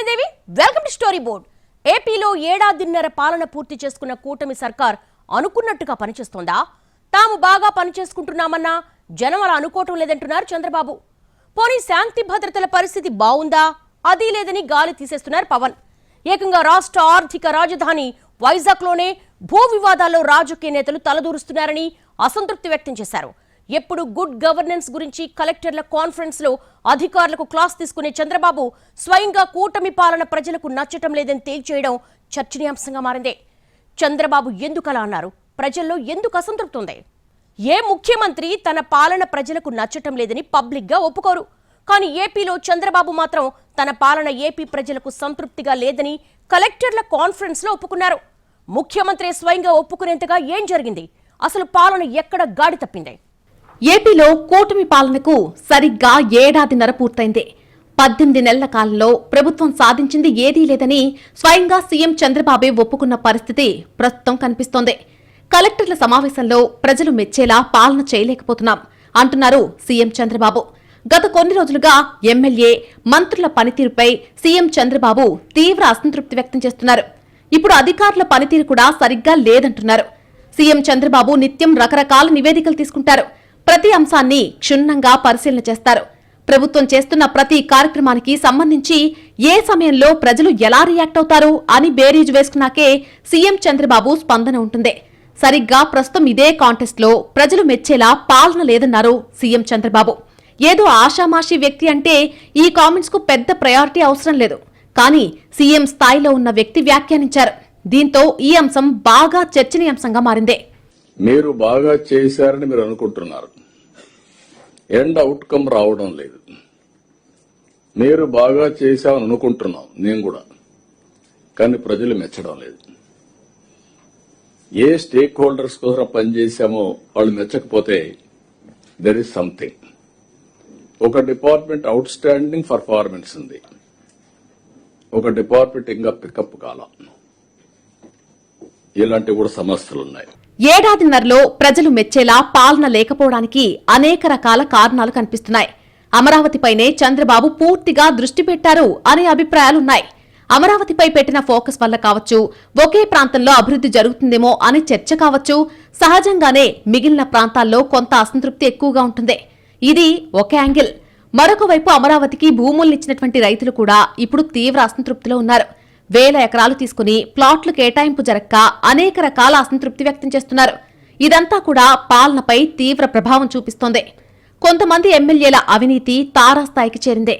Devi welcome to story board. ఏపీలో ఏడాదిన్నర పాలన పూర్తి చేసుకున్న కూటమి సర్కార్ అనుకున్నట్టుగా పనిచేస్తోందా? తాము బాగా పనిచేసుకుంటున్నామన్నా జనం అలా అనుకోవటం లేదంటున్నారు చంద్రబాబు. పోనీ శాంతి భద్రతల పరిస్థితి బాగుందా? అది లేదని గాలి తీసేస్తున్నారు పవన్. ఏకంగా రాష్ట్ర ఆర్థిక రాజధాని వైజాగ్లోనే భూ వివాదాల్లో రాజకీయ నేతలు తలదూరుస్తున్నారని అసంతృప్తి వ్యక్తం చేశారు. ఎప్పుడు గుడ్ గవర్నెన్స్ గురించి కలెక్టర్ల కాన్ఫరెన్స్ లో అధికారులకు క్లాస్ తీసుకునే చంద్రబాబు స్వయంగా కూటమి పాలన ప్రజలకు నచ్చటం లేదని తేల్చేయడం చర్చనీయాంశంగా మారింది. చంద్రబాబు ఎందుకు అలా అన్నారు? ప్రజల్లో ఎందుకు అసంతృప్తి ఉంది? ఏ ముఖ్యమంత్రి తన పాలన ప్రజలకు నచ్చటం లేదని పబ్లిక్ గా ఒప్పుకోరు. కానీ ఏపీలో చంద్రబాబు మాత్రం తన పాలన ఏపీ ప్రజలకు సంతృప్తిగా లేదని కలెక్టర్ల కాన్ఫరెన్స్ లో ఒప్పుకున్నారు. ముఖ్యమంత్రి స్వయంగా ఒప్పుకునేంతగా ఏం జరిగింది? అసలు పాలన ఎక్కడ గాడి తప్పింది? ఏపీలో కూటమి పాలనకు సరిగ్గా ఏడాదిన్నర పూర్తయింది. 18 నెలల కాలంలో ప్రభుత్వం సాధించింది ఏదీ లేదని స్వయంగా సీఎం చంద్రబాబే ఒప్పుకున్న పరిస్థితి ప్రస్తుతం కనిపిస్తోంది. కలెక్టర్ల సమావేశంలో ప్రజలు మెచ్చేలా పాలన చేయలేకపోతున్నాం అంటున్నారు సీఎం చంద్రబాబు. గత కొన్ని రోజులుగా ఎమ్మెల్యే, మంత్రుల పనితీరుపై సీఎం చంద్రబాబు తీవ్ర అసంతృప్తి వ్యక్తం చేస్తున్నారు. ఇప్పుడు అధికారుల పనితీరు కూడా సరిగ్గా లేదంటున్నారు. సీఎం చంద్రబాబు నిత్యం రకరకాల నివేదికలు తీసుకుంటారు. ప్రతి అంశాన్ని క్షుణ్ణంగా పరిశీలన చేస్తారు. ప్రభుత్వం చేస్తున్న ప్రతి కార్యక్రమానికి సంబంధించి ఏ సమయంలో ప్రజలు ఎలా రియాక్ట్ అవుతారు అని బేరీజు వేసుకున్నాకే సీఎం చంద్రబాబు స్పందన ఉంటుంది. సరిగ్గా ప్రస్తుతం ఇదే కాంటెస్ట్ లో ప్రజలు మెచ్చేలా పాలన లేదన్నారు సీఎం చంద్రబాబు. ఏదో ఆషామాషి వ్యక్తి అంటే ఈ కామెంట్స్ కు పెద్ద ప్రయారిటీ అవసరం లేదు. కానీ సీఎం స్థాయిలో ఉన్న వ్యక్తి వ్యాఖ్యానించారు. దీంతో ఈ అంశం బాగా చర్చనీయాంశంగా మారింది. మీరు బాగా చేశారని మీరు అనుకుంటున్నారు, ఎండ్ అవుట్కమ్ రావడం లేదు. మీరు బాగా చేశామని అనుకుంటున్నాం, నేను కూడా, కానీ ప్రజలు మెచ్చడం లేదు. ఏ స్టేక్ హోల్డర్స్ కోసం పనిచేశామో వాళ్ళు మెచ్చకపోతే దెర్ ఇస్ సంథింగ్. ఒక డిపార్ట్మెంట్ అవుట్ స్టాండింగ్ పర్ఫార్మెన్స్ ఉంది, ఒక డిపార్ట్మెంట్ ఇంకా పికప్ కాలం. ఇలాంటి కూడా సమస్యలున్నాయి. ఏడాదిన్నరలో ప్రజలు మెచ్చేలా పాలన లేకపోవడానికి అనేక రకాల కారణాలు కనిపిస్తున్నాయి. అమరావతిపైనే చంద్రబాబు పూర్తిగా దృష్టి పెట్టారు అనే అభిప్రాయాలున్నాయి. అమరావతిపై పెట్టిన ఫోకస్ వల్ల కావచ్చు, ఒకే ప్రాంతంలో అభివృద్ధి జరుగుతుందేమో అనే చర్చ కావచ్చు, సహజంగానే మిగిలిన ప్రాంతాల్లో కొంత అసంతృప్తి ఎక్కువగా ఉంటుంది. ఇది ఒక యాంగిల్. మరొక వైపు అమరావతికి భూములనిచ్చినటువంటి రైతులు కూడా ఇప్పుడు తీవ్ర అసంతృప్తిలో ఉన్నారు. వేల ఎకరాలు తీసుకుని ప్లాట్లు కేటాయింపు జరక్క అనేక రకాల అసంతృప్తి వ్యక్తం చేస్తున్నారు. ఇదంతా కూడా పాలనపై తీవ్ర ప్రభావం చూపిస్తోంది. కొంతమంది ఎమ్మెల్యేల అవినీతి తారాస్థాయికి చేరింది.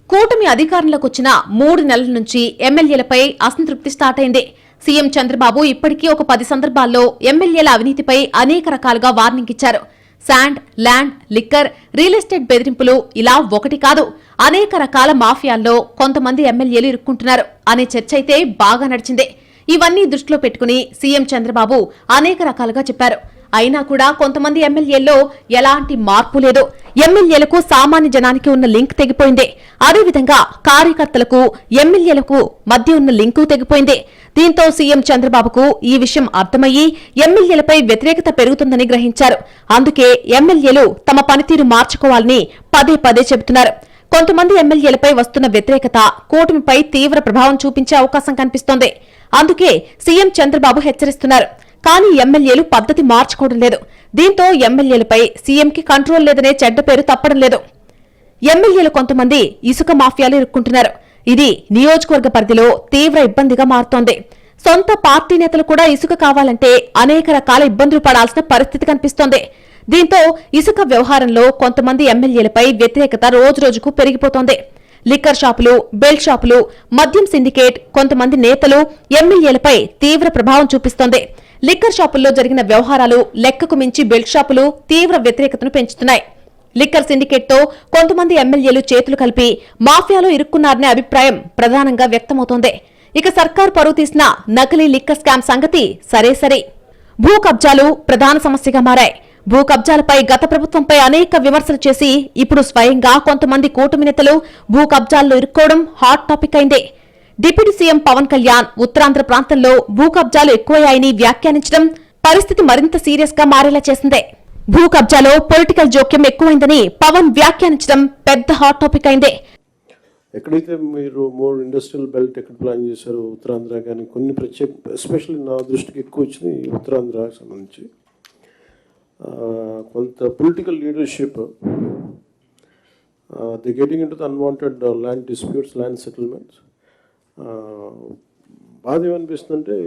కూటమి అధికారంలోకి వచ్చిన 3 నెలల నుంచి ఎమ్మెల్యేలపై అసంతృప్తి స్టార్ట్ అయింది. సీఎం చంద్రబాబు ఇప్పటికీ ఒక 10 సందర్భాల్లో ఎమ్మెల్యేల అవినీతిపై అనేక రకాలుగా వార్నింగ్ ఇచ్చారు. Sand, land, liquor, real estate బెదిరింపులు ఇలా ఒకటి కాదు, అనేక రకాల మాఫియాల్లో కొంతమంది ఎమ్మెల్యేలు ఇరుక్కుంటున్నారు అనే చర్చ అయితే బాగా నడిచింది. ఇవన్నీ దృష్టిలో పెట్టుకుని సీఎం చంద్రబాబు అనేక రకాలుగా చెప్పారు. అయినా కూడా కొంతమంది ఎమ్మెల్యేల్లో ఎలాంటి మార్పు లేదు. ఎమ్మెల్యేలకు సామాన్య జనానికి ఉన్న లింక్ తెగిపోయింది. అదేవిధంగా కార్యకర్తలకు ఎమ్మెల్యేలకు మధ్య ఉన్న లింకు తెగిపోయింది. దీంతో సీఎం చంద్రబాబుకు ఈ విషయం అర్థమయ్యి ఎమ్మెల్యేలపై వ్యతిరేకత పెరుగుతుందని గ్రహించారు. అందుకే ఎమ్మెల్యేలు తమ పనితీరు మార్చుకోవాలని పదే పదే చెబుతున్నారు. కొంతమంది ఎమ్మెల్యేలపై వస్తున్న వ్యతిరేకత కూటమిపై తీవ్ర ప్రభావం చూపించే అవకాశం కనిపిస్తోంది. అందుకే సీఎం చంద్రబాబు హెచ్చరిస్తున్నారు. కానీ ఎమ్మెల్యేలు పద్ధతి మార్చుకోవడం లేదు. దీంతో ఎమ్మెల్యేలపై సీఎంకి కంట్రోల్ లేదనే చెడ్డ పేరు తప్పడం లేదు. ఎమ్మెల్యేలు కొంతమంది ఇసుక మాఫియాలు ఇరుక్కుంటున్నారు. ఇది నియోజకవర్గ పరిధిలో తీవ్ర ఇబ్బందిగా మారుతోంది. సొంత పార్టీ నేతలు కూడా ఇసుక కావాలంటే అనేక రకాల ఇబ్బందులు పడాల్సిన పరిస్థితి కనిపిస్తోంది. దీంతో ఇసుక వ్యవహారంలో కొంతమంది ఎమ్మెల్యేలపై వ్యతిరేకత రోజురోజుకు పెరిగిపోతోంది. లిక్కర్ షాపులు, బెల్ట్ షాపులు, మద్యం సిండికేట్, కొంతమంది నేతలు ఎమ్మెల్యేలపై తీవ్ర ప్రభావం చూపిస్తోంది. లిక్కర్ షాపుల్లో జరిగిన వ్యవహారాలు లెక్కకు మించి బెల్ట్ షాపులు తీవ్ర వ్యతిరేకతను పెంచుతున్నాయి. లిక్కర్ సిండికేట్ తో కొంతమంది ఎమ్మెల్యేలు చేతులు కలిపి మాఫియాలో ఇరుక్కున్నారనే అభిప్రాయం ప్రధానంగా వ్యక్తమవుతోంది. ఇక సర్కార్ పరువు తీసిన నకిలీ లిక్కర్ స్కామ్ సంగతి సరే. భూ కబ్జాలు ప్రధాన సమస్యగా మారాయి. భూ కబ్జాలపై గత ప్రభుత్వంపై అనేక విమర్శలు చేసి ఇప్పుడు స్వయంగా కొంతమంది కూటమి నేతలు భూ కబ్జాల్లో ఇరుక్కోవడం హాట్ టాపిక్ అయింది. డిప్యూటీ సీఎం పవన్ కళ్యాణ్ ఉత్తరాంధ్ర ప్రాంతంలో భూ కబ్జాలు ఎక్కువయ్యాయని వ్యాఖ్యానించడం పరిస్థితి మరింత సీరియస్ గా మారేలా చేసింది. భూ కబ్జాలో పొలిటికల్ జోక్యం ఎక్కువైందని పవన్ వ్యాఖ్యానించడం పెద్ద హాట్ టాపిక్ అయింది. ఎక్కడైతే మీరు మోర్ ఇండస్ట్రియల్ బెల్ట్ ఎక్కడ ప్లాన్ చేశారో ఉత్తరాంధ్ర కానీ కొన్ని ప్రత్యేక ఎస్పెషల్లీ నా దృష్టికి ఎక్కువ వచ్చింది ఉత్తరాంధ్రకు సంబంధించి కొంత political leadership the getting in to the unwanted land disputes land settlements బాధ ఏమనిపిస్తుందంటే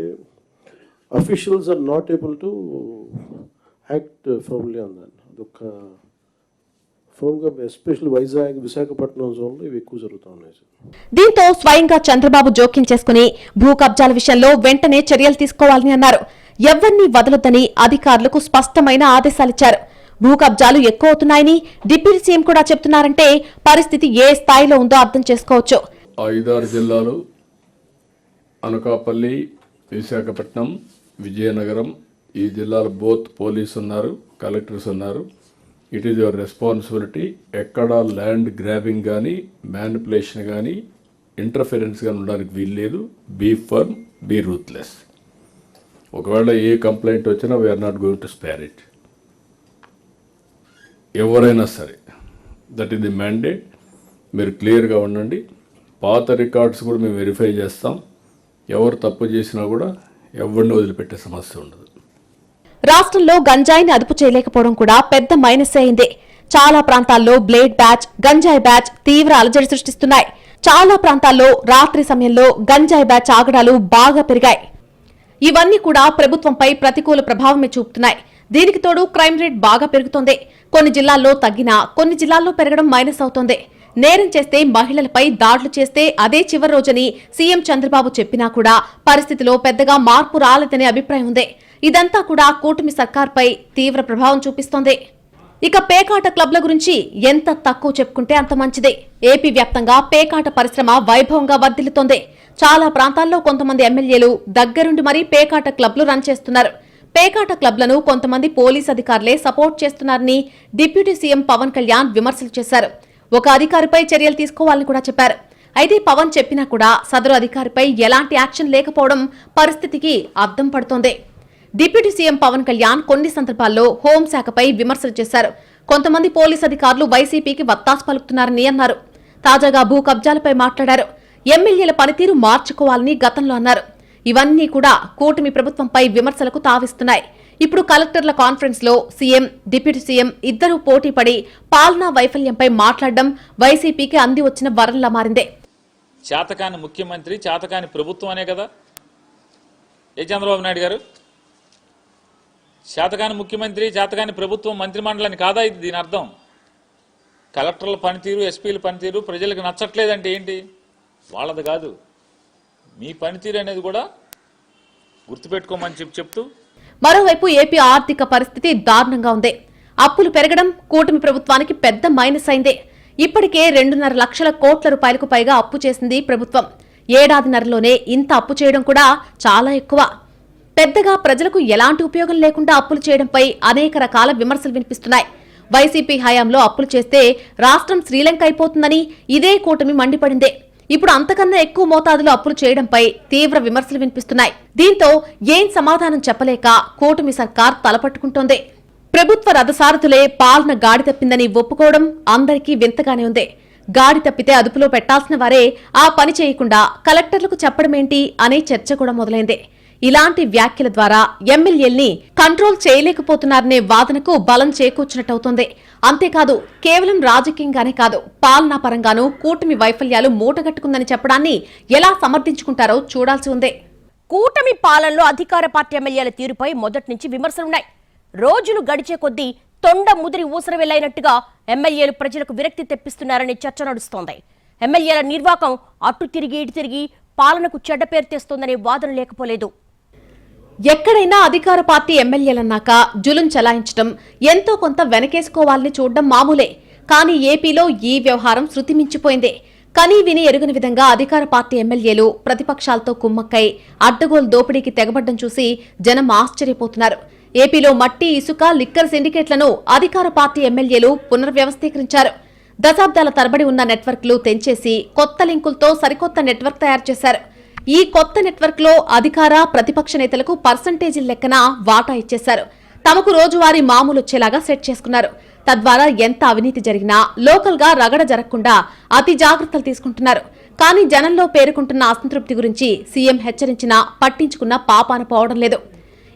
officials are not able to act firmly on that అదొక ఫోన్గా ఎస్పెషల్లీ వైజాగ్ విశాఖపట్నం జోన్లో ఇవి ఎక్కువ జరుగుతూ ఉన్నాయి. దీంతో స్వయంగా చంద్రబాబు జోక్యం చేసుకుని భూ కబ్జాల విషయంలో వెంటనే చర్యలు తీసుకోవాలని అన్నారు. ఎవరిని వదలొద్దని అధికారులకు స్పష్టమైన ఆదేశాలిచ్చారు. భూ కబ్జాలు ఎక్కువ అవుతున్నాయని డిప్యూటీ సీఎం కూడా చెప్తున్నారంటే పరిస్థితి ఏ స్థాయిలో ఉందో అర్థం చేసుకోవచ్చు. 5-6 జిల్లాలు అనకాపల్లి, విశాఖపట్నం, విజయనగరం, ఈ జిల్లాలో బోత్ పోలీసు ఉన్నారు, కలెక్టర్స్ ఉన్నారు. It is your responsibility. ఎక్కడ ల్యాండ్ గ్రాబింగ్ కానీ మ్యానిపులేషన్ కానీ ఇంటర్ఫిరెన్స్ కానీ ఉండడానికి వీల్లేదు. Be firm, be ruthless. ఒకవేళ ఏ కంప్లైంట్ వచ్చినా we are not going to spare it. ఎవరైనా సరే, దట్ ఈస్ ది మ్యాండేట్. మీరు క్లియర్గా ఉండండి. పాత రికార్డ్స్ కూడా మేము వెరిఫై చేస్తాం. ఎవరు తప్పు చేసినా కూడా ఎవరిని వదిలిపెట్టే సమస్య ఉండదు. రాష్ట్రంలో గంజాయిని అదుపు చేయలేకపోవడం కూడా పెద్ద మైనస్ అయింది. చాలా ప్రాంతాల్లో బ్లేడ్ బ్యాచ్, గంజాయి బ్యాచ్ తీవ్ర అలజడి సృష్టిస్తున్నాయి. చాలా ప్రాంతాల్లో రాత్రి సమయంలో గంజాయి బ్యాచ్ ఆగడాలు బాగా పెరిగాయి. ఇవన్నీ కూడా ప్రభుత్వంపై ప్రతికూల ప్రభావమే చూపుతున్నాయి. దీనికి తోడు క్రైమ్ రేట్ బాగా పెరుగుతోంది. కొన్ని జిల్లాల్లో తగ్గినా కొన్ని జిల్లాల్లో పెరగడం మైనస్ అవుతోంది. నేరం చేస్తే మహిళలపై దాడులు చేస్తే అదే చివరి రోజని సీఎం చంద్రబాబు చెప్పినా కూడా పరిస్థితిలో పెద్దగా మార్పు రాలేదనే అభిప్రాయం ఉంది. ఇదంతా కూడా కూటమి సర్కార్పై తీవ్ర ప్రభావం చూపిస్తోంది. ఇక పేకాట క్లబ్ల గురించి ఎంత తక్కువ చెప్పుకుంటే అంత మంచిదే. ఏపీ వ్యాప్తంగా పేకాట పరిశ్రమ వైభవంగా వర్ధిల్లుతోంది. చాలా ప్రాంతాల్లో కొంతమంది ఎమ్మెల్యేలు దగ్గరుండి మరీ పేకాట క్లబ్లు రన్ చేస్తున్నారు. పేకాట క్లబ్లను కొంతమంది పోలీస్ అధికారులే సపోర్ట్ చేస్తున్నారని డిప్యూటీ సీఎం పవన్ కళ్యాణ్ విమర్శలు చేశారు. ఒక అధికారిపై చర్యలు తీసుకోవాలని కూడా చెప్పారు. అయితే పవన్ చెప్పినా కూడా సదరు అధికారిపై ఎలాంటి యాక్షన్ లేకపోవడం పరిస్థితికి అద్దం పడుతోంది. డిప్యూటీ సీఎం పవన్ కళ్యాణ్ కొన్ని సందర్భాల్లో హోంశాఖపై విమర్శలు చేశారు. కొంతమంది పోలీస్ అధికారులు వైసీపీకి వత్తాసు పలుకుతున్నారని అన్నారు. తాజాగా భూ కబ్జాలపై మాట్లాడారు. ఎమ్మెల్యేల పనితీరు మార్చుకోవాలని గతంలో అన్నారు. ఇవన్నీ కూడా కూటమి ప్రభుత్వంపై విమర్శలకు తావిస్తున్నాయి. ఇప్పుడు కలెక్టర్ల కాన్ఫరెన్స్ లో సీఎం, డిప్యూటీ సీఎం ఇద్దరూ పోటీపడి పాలనా వైఫల్యంపై మాట్లాడడం వైసీపీకి అంది వచ్చిన వరంలా మారిందే. చేతకాని ముఖ్యమంత్రి, చేతకాని ప్రభుత్వం అనే కదా ఏ చంద్రబాబు నాయుడు గారు? చేతకాని ముఖ్యమంత్రి, చేతకాని ప్రభుత్వం, మంత్రిమండలిని కాదా ఇది దీని అర్థం? కలెక్టర్ల పనితీరు, ఎస్పీల పనితీరు ప్రజలకు నచ్చట్లేదంటే ఏంటి? వాళ్ళది కాదు, మీ పనితీరు అనేది కూడా గుర్తుపెట్టుకోమని చెప్తూ. మరోవైపు ఏపీ ఆర్థిక పరిస్థితి దారుణంగా ఉంది. అప్పులు పెరగడం కూటమి ప్రభుత్వానికి పెద్ద మైనస్ అయింది. ఇప్పటికే 2.5 లక్షల కోట్ల రూపాయలకు పైగా అప్పు చేసింది ప్రభుత్వం. ఏడాదిన్నరలోనే ఇంత అప్పు చేయడం కూడా చాలా ఎక్కువ. పెద్దగా ప్రజలకు ఎలాంటి ఉపయోగం లేకుండా అప్పులు చేయడంపై అనేక రకాల విమర్శలు వినిపిస్తున్నాయి. వైసీపీ హయాంలో అప్పులు చేస్తే రాష్ట్రం శ్రీలంక అయిపోతుందని ఇదే కూటమి మండిపడిందే. ఇప్పుడు అంతకన్నా ఎక్కువ మోతాదులో అప్పులు చేయడంపై తీవ్ర విమర్శలు వినిపిస్తున్నాయి. దీంతో ఏం సమాధానం చెప్పలేక కూటమి సర్కార్ తలపట్టుకుంటోంది. ప్రభుత్వ రథసారథులే పాలన గాడి తప్పిందని ఒప్పుకోవడం అందరికీ వింతగానే ఉంది. గాడి తప్పితే అదుపులో పెట్టాల్సిన వారే ఆ పని చేయకుండా కలెక్టర్లకు చెప్పడమేంటి అనే చర్చ కూడా మొదలైంది. ఇలాంటి వ్యాఖ్యల ద్వారా ఎమ్మెల్యేల్ని కంట్రోల్ చేయలేకపోతున్నారనే వాదనకు బలం చేకూర్చినట్టవుతోంది. అంతేకాదు, కేవలం రాజకీయంగానే కాదు, పాలనా పరంగానూ కూటమి వైఫల్యాలు మూటగట్టుకుందని చెప్పడాన్ని ఎలా సమర్థించుకుంటారో చూడాల్సి ఉంది. కూటమి పాలనలో అధికార పార్టీ ఎమ్మెల్యేల తీరుపై మొదటి నుంచి విమర్శలున్నాయి. రోజులు గడిచే కొద్దీ తొండ ముదిరి ఊసరవెళ్లైనట్టుగా ఎమ్మెల్యేలు ప్రజలకు విరక్తి తెప్పిస్తున్నారని చర్చ నడుస్తోంది. ఎమ్మెల్యేల నిర్వాకం అటు తిరిగి ఇటు తిరిగి పాలనకు చెడ్డ పేరు తెస్తోందనే వాదన లేకపోలేదు. ఎక్కడైనా అధికార పార్టీ ఎమ్మెల్యేలన్నాక జులుం చలాయించడం, ఎంతో కొంత వెనకేసుకోవాలని చూడడం మామూలే. కానీ ఏపీలో ఈ వ్యవహారం శృతి మించిపోయింది. కనీ విని ఎరుగని విధంగా అధికార పార్టీ ఎమ్మెల్యేలు ప్రతిపక్షాలతో కుమ్మక్కై అడ్డగోలు దోపిడీకి తెగబడ్డం చూసి జనం ఆశ్చర్యపోతున్నారు. ఏపీలో మట్టి, ఇసుక, లిక్కర్ సిండికేట్లను అధికార పార్టీ ఎమ్మెల్యేలు పునర్వ్యవస్థీకరించారు. దశాబ్దాల తరబడి ఉన్న నెట్వర్క్లు తెంచేసి కొత్త లింకులతో సరికొత్త నెట్వర్క్ తయారు చేశారు. ఈ కొత్త నెట్వర్క్ లో అధికార, ప్రతిపక్ష నేతలకు పర్సంటేజీల లెక్కన వాటా ఇచ్చేశారు. తమకు రోజువారీ మామూలు వచ్చేలాగా సెట్ చేసుకున్నారు. తద్వారా ఎంత అవినీతి జరిగినా లోకల్ గా రగడ జరగకుండా అతి జాగ్రత్తలు తీసుకుంటున్నారు. కానీ జనంలో పేరుకుంటున్న అసంతృప్తి గురించి సీఎం హెచ్చరించినా పట్టించుకున్న పాపాన పోవడం లేదు.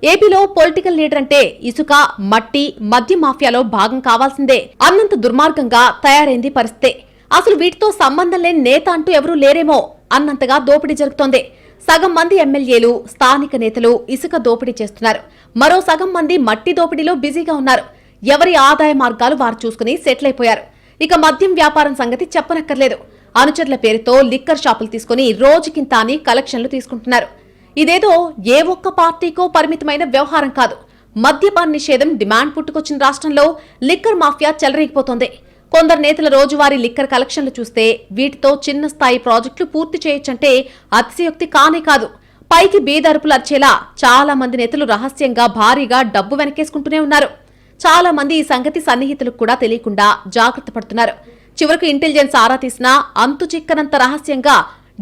ఏపీలో పొలిటికల్ లీడర్ అంటే ఇసుక, మట్టి, మద్య మాఫియాలో భాగం కావాల్సిందే అన్నంత దుర్మార్గంగా తయారైంది పరిస్థితే. అసలు వీటితో సంబంధం లేని నేత అంటూ ఎవరూ లేరేమో అన్నంతగా దోపిడీ జరుగుతోంది. సగం మంది ఎమ్మెల్యేలు, స్థానిక నేతలు ఇసుక దోపిడీ చేస్తున్నారు. మరో సగం మంది మట్టి దోపిడీలో బిజీగా ఉన్నారు. ఎవరి ఆదాయ మార్గాలు వారు చూసుకుని సెటిల్ అయిపోయారు. ఇక మద్యం వ్యాపారం సంగతి చెప్పనక్కర్లేదు. అనుచరుల పేరుతో లిక్కర్ షాపులు తీసుకుని రోజుకింత అని కలెక్షన్లు తీసుకుంటున్నారు. ఇదేదో ఏ ఒక్క పార్టీకో పరిమితమైన వ్యవహారం కాదు. మద్యపాన నిషేధం డిమాండ్ పుట్టుకొచ్చిన రాష్ట్రంలో లిక్కర్ మాఫియా చెలరేగిపోతోంది. కొందరు నేతల రోజువారీ లిక్కర్ కలెక్షన్లు చూస్తే వీటితో చిన్న స్థాయి ప్రాజెక్టులు పూర్తి చేయొచ్చంటే అతిశయోక్తి కానే కాదు. పైకి బీదరుపులు అర్చేలా చాలా మంది నేతలు రహస్యంగా భారీగా డబ్బు వెనకేసుకుంటూనే ఉన్నారు. చాలా మంది ఈ సంగతి సన్నిహితులకు కూడా తెలియకుండా జాగ్రత్త పడుతున్నారు. చివరకు ఇంటెలిజెన్స్ ఆరా తీసినా అంతు చిక్కనంత రహస్యంగా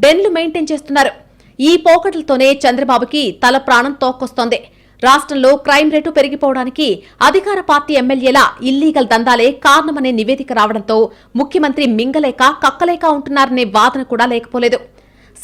డెన్లు మెయింటైన్ చేస్తున్నారు. ఈ పోకట్లతోనే చంద్రబాబుకి తల ప్రాణం తోక్కొస్తోంది. రాష్ట్రంలో క్రైమ్ రేటు పెరిగిపోవడానికి అధికార పార్టీ ఎమ్మెల్యేల ఇల్లీగల్ దందాలే కారణమనే నివేదిక రావడంతో ముఖ్యమంత్రి మింగలేక కక్కలేక ఉంటున్నారనే వాదన కూడా లేకపోలేదు.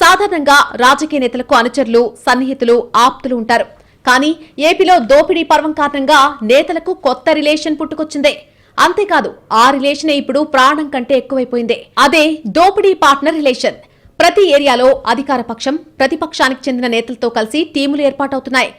సాధారణంగా రాజకీయ నేతలకు అనుచరులు, సన్నిహితులు, ఆప్తులు ఉంటారు. కానీ ఏపీలో దోపిడీ పర్వం కారణంగా నేతలకు కొత్త రిలేషన్ పుట్టుకొచ్చిందే. అంతేకాదు ఆ రిలేషనే ఇప్పుడు ప్రాణం కంటే ఎక్కువైపోయింది. అదే దోపిడీ పార్ట్నర్ రిలేషన్. ప్రతి ఏరియాలో అధికార పక్షం, ప్రతిపక్షానికి చెందిన నేతలతో కలిసి టీములు ఏర్పాటవుతున్నాయి.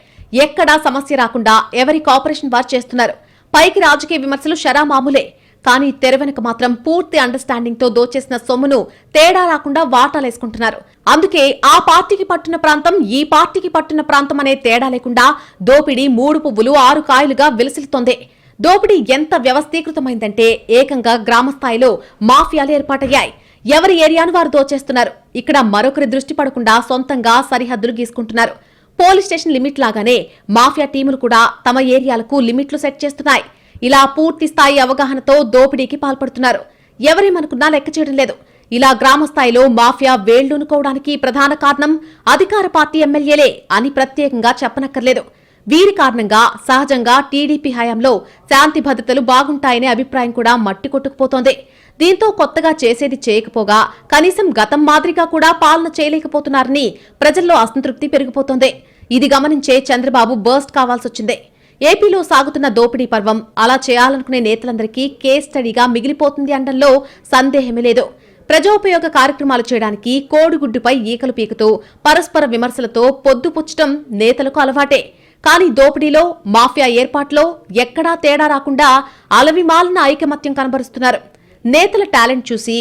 ఎక్కడా సమస్య రాకుండా ఎవరి కోఆపరేషన్ వారు చేస్తున్నారు. పైకి రాజకీయ విమర్శలు షరామామూలే. కానీ తెర వెనుక మాత్రం పూర్తి అండర్స్టాండింగ్ తో దోచేసిన సొమ్మును తేడా రాకుండా వాటాలేసుకుంటున్నారు. అందుకే ఆ పార్టీకి పట్టున్న ప్రాంతం, ఈ పార్టీకి పట్టున్న ప్రాంతం అనే తేడా లేకుండా దోపిడీ 3 పువ్వులు 6 కాయలుగా విలసిల్లుతోంది. దోపిడీ ఎంత వ్యవస్థీకృతమైందంటే ఏకంగా గ్రామ స్థాయిలో మాఫియాలు ఏర్పాటయ్యాయి. ఎవరి ఏరియాను వారు దోచేస్తున్నారు. ఇక్కడ మరొకరి దృష్టి పడకుండా సొంతంగా సరిహద్దులు గీసుకుంటున్నారు. పోలీస్ స్టేషన్ లిమిట్ లాగానే మాఫియా టీములు కూడా తమ ఏరియాలకు లిమిట్లు సెట్ చేస్తున్నాయి. ఇలా పూర్తి స్థాయి అవగాహనతో దోపిడీకి పాల్పడుతున్నారు. ఎవరేమనుకున్నా లెక్క చేయడం లేదు. ఇలా గ్రామ స్థాయిలో మాఫియా వేళ్లూనుకోవడానికి ప్రధాన కారణం అధికార పార్టీ ఎమ్మెల్యేలే అని ప్రత్యేకంగా చెప్పనక్కర్లేదు. వీరి కారణంగా సహజంగా టీడీపీ హయాంలో శాంతి భద్రతలు బాగుంటాయనే అభిప్రాయం కూడా మట్టి కొట్టుకుపోతోంది. దీంతో కొత్తగా చేసేది చేయకపోగా కనీసం గతం మాదిరిగా కూడా పాలన చేయలేకపోతున్నారని ప్రజల్లో అసంతృప్తి పెరిగిపోతోంది. ఇది గమనించే చంద్రబాబు బర్స్ట్ కావాల్సొచ్చింది. ఏపీలో సాగుతున్న దోపిడీ పర్వం అలా చేయాలనుకునే నేతలందరికీ కేస్ స్టడీగా మిగిలిపోతుంది అనడంలో సందేహమే లేదు. ప్రజోపయోగ కార్యక్రమాలు చేయడానికి కోడిగుడ్డుపై ఈకలు పీకుతూ పరస్పర విమర్శలతో పొద్దుపుచ్చటం నేతలకు అలవాటే. కానీ దోపిడీలో, మాఫియా ఏర్పాట్లో ఎక్కడా తేడా రాకుండా అలవిమాలిన ఐకమత్యం కనబరుస్తున్నారు. నేతల టాలెంట్ చూసి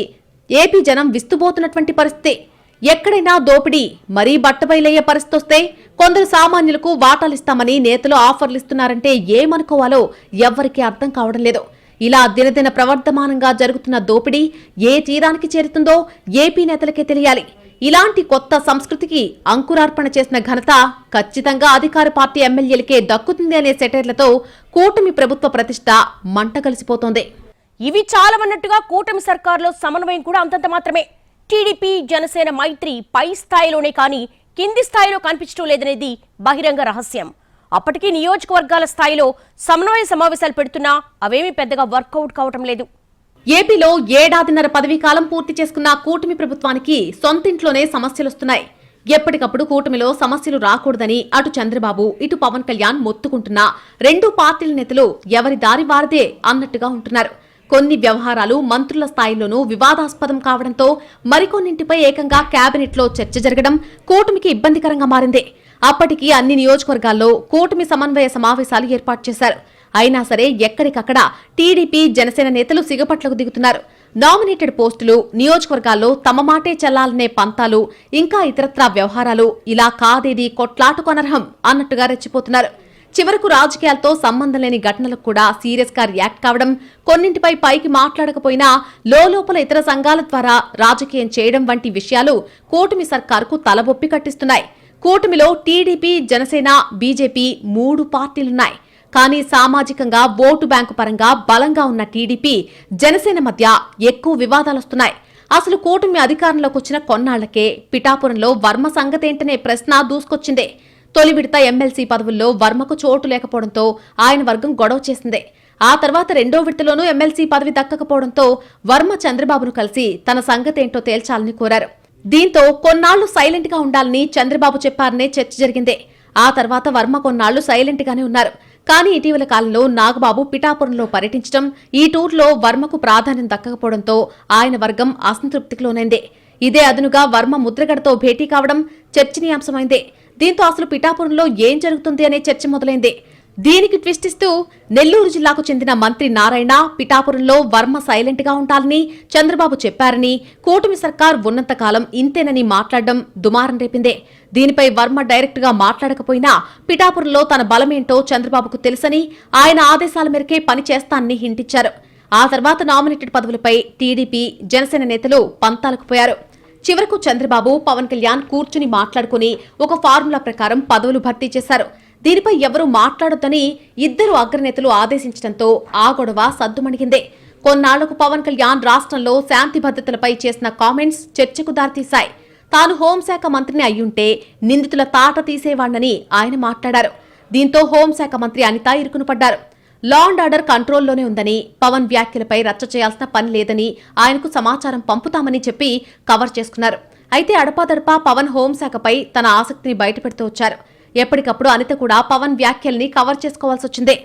ఏపీ జనం విస్తుబోతున్నటువంటి పరిస్థితి. ఎక్కడైనా దోపిడీ మరీ బట్టబయలయ్యే పరిస్థితి వస్తే కొందరు సామాన్యులకు వాటాలిస్తామని నేతలు ఆఫర్లు ఇస్తున్నారంటే ఏమనుకోవాలో ఎవ్వరికీ అర్థం కావడం లేదు. ఇలా దినదిన ప్రవర్ధమానంగా జరుగుతున్న దోపిడీ ఏ తీరానికి చేరుతుందో ఏపీ నేతలకే తెలియాలి. ఇలాంటి కొత్త సంస్కృతికి అంకురార్పణ చేసిన ఘనత ఖచ్చితంగా అధికార పార్టీ ఎమ్మెల్యేలకే దక్కుతుంది అనే సెటైర్లతో కూటమి ప్రభుత్వ ప్రతిష్ట మంటగలిసిపోతోంది. ఇవి చాలవన్నట్టుగా కూటమి సర్కారులో సమన్వయం కూడా అంతంత మాత్రమే. టీడీపీ, జనసేన మైత్రి పై స్థాయిలోనే కానీ కింది స్థాయిలో కనిపించడం లేదనేది బహిరంగ రహస్యం. అప్పటికీ నియోజకవర్గాల స్థాయిలో సమన్వయ సమావేశాలు పెడుతున్నా అవేమీ పెద్దగా వర్కౌట్ కావటం లేదు. ఏపీలో 1.5 ఏళ్ల పదవీ కాలం పూర్తి చేసుకున్న కూటమి ప్రభుత్వానికి సొంతింట్లోనే సమస్యలొస్తున్నాయి. ఎప్పటికప్పుడు కూటమిలో సమస్యలు రాకూడదని అటు చంద్రబాబు, ఇటు పవన్ కళ్యాణ్ మొత్తుకుంటున్నా 2 పార్టీల నేతలు ఎవరి దారి వారిదే అన్నట్టుగా ఉంటున్నారు. కొన్ని వ్యవహారాలు మంత్రుల స్థాయిలోనూ వివాదాస్పదం కావడంతో మరికొన్నింటిపై ఏకంగా కేబినెట్లో చర్చ జరగడం కూటమికి ఇబ్బందికరంగా మారింది. అప్పటికి అన్ని నియోజకవర్గాల్లో కూటమి సమన్వయ సమావేశాలు ఏర్పాటు చేశారు. అయినా సరే ఎక్కడికక్కడ టీడీపీ, జనసేన నేతలు సిగపట్లకు దిగుతున్నారు. నామినేటెడ్ పోస్టులు, నియోజకవర్గాల్లో తమ మాటే చెల్లాలనే పంతాలు, ఇంకా ఇతరత్రా వ్యవహారాలు ఇలా కాదేది కొట్లాటకు అనర్హం అన్నట్టుగా రెచ్చిపోతున్నారు. చివరకు రాజకీయాలతో సంబంధం లేని ఘటనలకు కూడా సీరియస్ గా రియాక్ట్ కావడం, కొన్నింటిపై పైకి మాట్లాడకపోయినా లోపల ఇతర సంఘాల ద్వారా రాజకీయం చేయడం వంటి విషయాలు కూటమి సర్కారుకు తలబొప్పి కట్టిస్తున్నాయి. కూటమిలో టీడీపీ, జనసేన, బీజేపీ 3 పార్టీలున్నాయి. కానీ సామాజికంగా ఓటు బ్యాంకు పరంగా బలంగా ఉన్న టీడీపీ, జనసేన మధ్య ఎక్కువ వివాదాలొస్తున్నాయి. అసలు కూటమి అధికారంలోకి వచ్చిన కొన్నాళ్లకే పిఠాపురంలో వర్మ సంగతేంటనే ప్రశ్న దూసుకొచ్చిందే. తొలి విడత ఎమ్మెల్సీ పదవుల్లో వర్మకు చోటు లేకపోవడంతో ఆయన వర్గం గొడవ చేసిందే. ఆ తర్వాత రెండో విడతలోనూ ఎమ్మెల్సీ పదవి దక్కకపోవడంతో వర్మ చంద్రబాబును కలిసి తన సంగతేంటో తేల్చాలని కోరారు. దీంతో కొన్నాళ్లు సైలెంట్ గా ఉండాలని చంద్రబాబు చెప్పారనే చర్చ జరిగింది. ఆ తర్వాత వర్మ కొన్నాళ్లు సైలెంట్ గానే ఉన్నారు. కానీ ఇటీవల కాలంలో నాగబాబు పిఠాపురంలో పర్యటించడం, ఈ టూర్లో వర్మకు ప్రాధాన్యం దక్కకపోవడంతో ఆయన వర్గం అసంతృప్తికి లోనైంది. ఇదే అదునుగా వర్మ ముద్రగడతో భేటీ కావడం చర్చనీయాంశమైంది. దీంతో అసలు పిఠాపురంలో ఏం జరుగుతుంది అనే చర్చ మొదలైంది. దీనికి ట్విస్ట్ ఇస్తూ నెల్లూరు జిల్లాకు చెందిన మంత్రి నారాయణ పిఠాపురంలో వర్మ సైలెంట్ గా ఉండాలని చంద్రబాబు చెప్పారని, కూటమి సర్కార్ ఉన్నంతకాలం ఇంతేనని మాట్లాడడం దుమారం రేపిందే. దీనిపై వర్మ డైరెక్ట్ గా మాట్లాడకపోయినా పిఠాపురంలో తన బలమేంటో చంద్రబాబుకు తెలుసని, ఆయన ఆదేశాల మేరకే పని చేస్తానని హింటిచ్చారు. ఆ తర్వాత నామినేటెడ్ పదవులపై టీడీపీ, జనసేన నేతలు పంతాలకు పోయారు. చివరకు చంద్రబాబు, పవన్ కళ్యాణ్ కూర్చుని మాట్లాడుకుని ఒక ఫార్ములా ప్రకారం పదవులు భర్తీ చేశారు. దీనిపై ఎవరూ మాట్లాడొద్దని ఇద్దరు అగ్రనేతలు ఆదేశించడంతో ఆ గొడవ సద్దుమణిగిందే. కొన్నాళ్లకు పవన్ కళ్యాణ్ రాష్ట్రంలో శాంతి భద్రతలపై చేసిన కామెంట్స్ చర్చకు దారితీశాయి. తాను హోంశాఖ మంత్రిని అయ్యుంటే నిందితుల తాట తీసేవాణ్ణని ఆయన మాట్లాడారు. దీంతో హోంశాఖ మంత్రి అనిత ఇరుకును పడ్డారు. లా అండ్ ఆర్డర్ కంట్రోల్లోనే ఉందని, పవన్ వ్యాఖ్యలపై రచ్చ చేయాల్సిన పని లేదని ఆయనకు సమాచారం పంపుతామని చెప్పి కవర్ చేసుకున్నారు. అయితే అడపాదడపా పవన్ హోంశాఖపై తన ఆసక్తిని బయటపెడుతూ వచ్చారు. ఎప్పటికప్పుడు అనిత కూడా పవన్ వ్యాఖ్యల్ని కవర్ చేసుకోవాల్సి వచ్చిందే.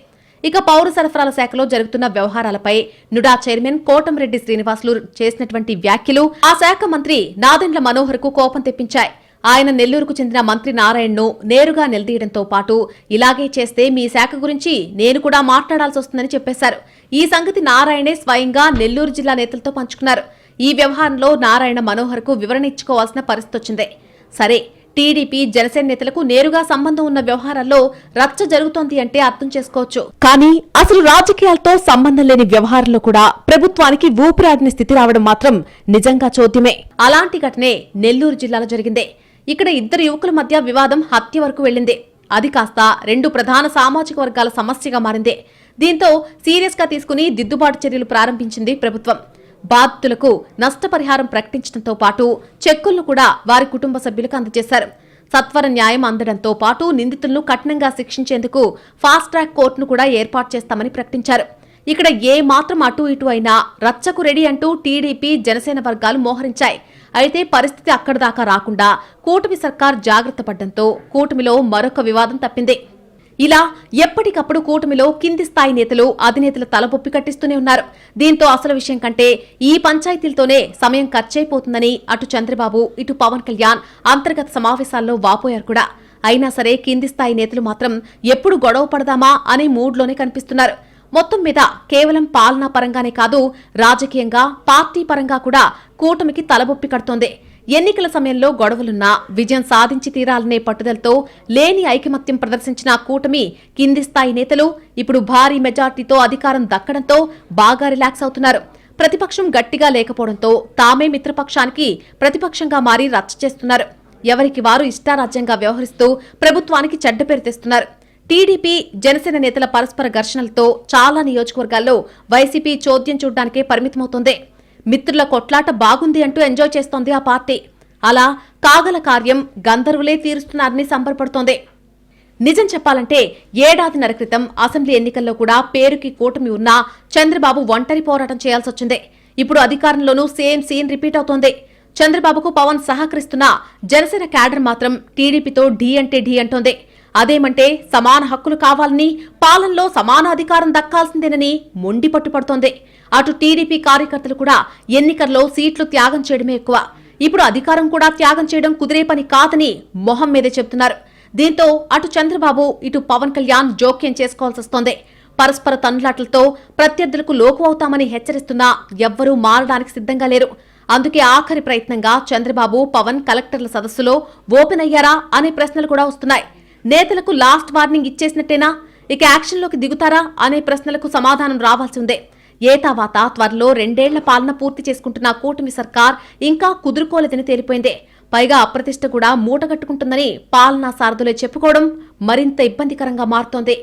ఇక పౌర సరఫరాల శాఖలో జరుగుతున్న వ్యవహారాలపై నుడా చైర్మన్ కోటంరెడ్డి శ్రీనివాసులు చేసినటువంటి వ్యాఖ్యలు ఆ శాఖ మంత్రి నాదెండ్ల మనోహర్ కు కోపం తెప్పించాయి. ఆయన నెల్లూరుకు చెందిన మంత్రి నారాయణను నేరుగా నిలదీయడంతో పాటు ఇలాగే చేస్తే మీ శాఖ గురించి నేను కూడా మాట్లాడాల్సి వస్తుందని చెప్పేశారు. ఈ సంగతి నారాయణే స్వయంగా నెల్లూరు జిల్లా నేతలతో పంచుకున్నారు. ఈ వ్యవహారంలో నారాయణ మనోహర్ కు వివరణ ఇచ్చుకోవాల్సిన పరిస్థితి వచ్చింది. సరే, టీడీపీ, జనసేన నేతలకు నేరుగా సంబంధం ఉన్న వ్యవహారాల్లో రచ్చ జరుగుతోంది అంటే అర్థం చేసుకోవచ్చు. కానీ అసలు రాజకీయాలతో సంబంధం లేని వ్యవహారంలో కూడా ప్రభుత్వానికి ఊపిరాడిన స్థితి రావడం మాత్రం నిజంగా చోద్యమే. అలాంటి ఘటనే నెల్లూరు జిల్లాలో జరిగింది. ఇక్కడ ఇద్దరు యువకుల మధ్య వివాదం హత్య వరకు వెళ్లింది. అది కాస్త రెండు ప్రధాన సామాజిక వర్గాల సమస్యగా మారింది. దీంతో సీరియస్ గా తీసుకుని దిద్దుబాటు చర్యలు ప్రారంభించింది ప్రభుత్వం. బాధితులకు నష్టపరిహారం ప్రకటించడంతో పాటు చెక్కులను కూడా వారి కుటుంబ సభ్యులకు అందజేశారు. సత్వర న్యాయం అందడంతో పాటు నిందితులను కఠినంగా శిక్షించేందుకు ఫాస్ట్ ట్రాక్ కోర్టును కూడా ఏర్పాటు చేస్తామని ప్రకటించారు. ఇక్కడ ఏ మాత్రం అటు ఇటు అయినా రచ్చకు రెడీ అంటూ టీడీపీ, జనసేన వర్గాలు మోహరించాయి. అయితే పరిస్థితి అక్కడి దాకా రాకుండా కూటమి సర్కార్ జాగ్రత్త పడ్డంతో కూటమిలో మరొక వివాదం తప్పింది. ఇలా ఎప్పటికప్పుడు కూటమిలో కింది స్థాయి నేతలు, అధినేతల తలపొప్పి కట్టిస్తూనే ఉన్నారు. దీంతో అసలు విషయం కంటే ఈ పంచాయతీలతోనే సమయం ఖర్చయిపోతుందని అటు చంద్రబాబు, ఇటు పవన్ కళ్యాణ్ అంతర్గత సమావేశాల్లో వాపోయారు కూడా. అయినా సరే కింది స్థాయి నేతలు మాత్రం ఎప్పుడు గొడవ పడదామా అనే మూడ్లోనే కనిపిస్తున్నారు. మొత్తం మీద కేవలం పాలనా పరంగానే కాదు, రాజకీయంగా, పార్టీ పరంగా కూడా కూటమికి తలబొప్పి కడుతోంది. ఎన్నికల సమయంలో గొడవలున్నా విజయం సాధించి తీరాలనే పట్టుదలతో లేని ఐకమత్యం ప్రదర్శించిన కూటమి కింది స్థాయి నేతలు ఇప్పుడు భారీ మెజార్టీతో అధికారం దక్కడంతో బాగా రిలాక్స్ అవుతున్నారు. ప్రతిపక్షం గట్టిగా లేకపోవడంతో తామే మిత్రపక్షానికి ప్రతిపక్షంగా మారి రచ్చ చేస్తున్నారు. ఎవరికి వారు ఇష్టారాజ్యంగా వ్యవహరిస్తూ ప్రభుత్వానికి చెడ్డ పేరు తెస్తున్నారు. టీడీపీ, జనసేన నేతల పరస్పర ఘర్షణలతో చాలా నియోజకవర్గాల్లో వైసీపీ చోద్యం చూడ్డానికే పరిమితమవుతోంది. మిత్రుల కొట్లాట బాగుంది అంటూ ఎంజాయ్ చేస్తోంది ఆ పార్టీ. అలా కాగల కార్యం గంధర్వులే తీరుస్తున్నారని సంబరపడుతోంది. నిజం చెప్పాలంటే ఏడాదిన్నర క్రితం అసెంబ్లీ ఎన్నికల్లో కూడా పేరుకి కూటమి ఉన్నా చంద్రబాబు ఒంటరి పోరాటం చేయాల్సొచ్చింది. ఇప్పుడు అధికారంలోనూ సేమ్ సీన్ రిపీట్ అవుతోంది. చంద్రబాబుకు పవన్ సహకరిస్తున్నా జనసేన క్యాడర్ మాత్రం టీడీపీతో ఢీ అంటే ఢీ అంటోంది. అదేమంటే సమాన హక్కులు కావాలని, పాలనలో సమాన అధికారం దక్కాల్సిందేనని మొండి పట్టుపడుతోంది. అటు టీడీపీ కార్యకర్తలు కూడా ఎన్నికల్లో సీట్లు త్యాగం చేయడమే ఎక్కువ. ఇప్పుడు అధికారం కూడా త్యాగం చేయడం కుదిరే పని కాదని మొహం మీదే చెబుతున్నారు. దీంతో అటు చంద్రబాబు, ఇటు పవన్ కళ్యాణ్ జోక్యం చేసుకోవాల్సి వస్తోంది. పరస్పర తన్నులాటలతో ప్రత్యర్థులకు లోకు అవుతామని హెచ్చరిస్తున్నా ఎవ్వరూ మారడానికి సిద్ధంగా లేరు. అందుకే ఆఖరి ప్రయత్నంగా చంద్రబాబు, పవన్ కలెక్టర్ల సదస్సులో ఓపెన్ అయ్యారా అనే ప్రశ్నలు కూడా వస్తున్నాయి. నేతలకు లాస్ట్ వార్నింగ్ ఇచ్చేసినట్టేనా, ఇక యాక్షన్లోకి దిగుతారా అనే ప్రశ్నలకు సమాధానం రావాల్సి ఉంది. ఏతావాత త్వరలో 2 ఏళ్ల పాలన పూర్తి చేసుకుంటున్న కూటమి సర్కార్ ఇంకా కుదురుకోలేదని తేలిపోయింది. పైగా అప్రతిష్ట కూడా మూటగట్టుకుంటుందని పాలనా సారథులే చెప్పుకోవడం మరింత ఇబ్బందికరంగా మారుతోంది.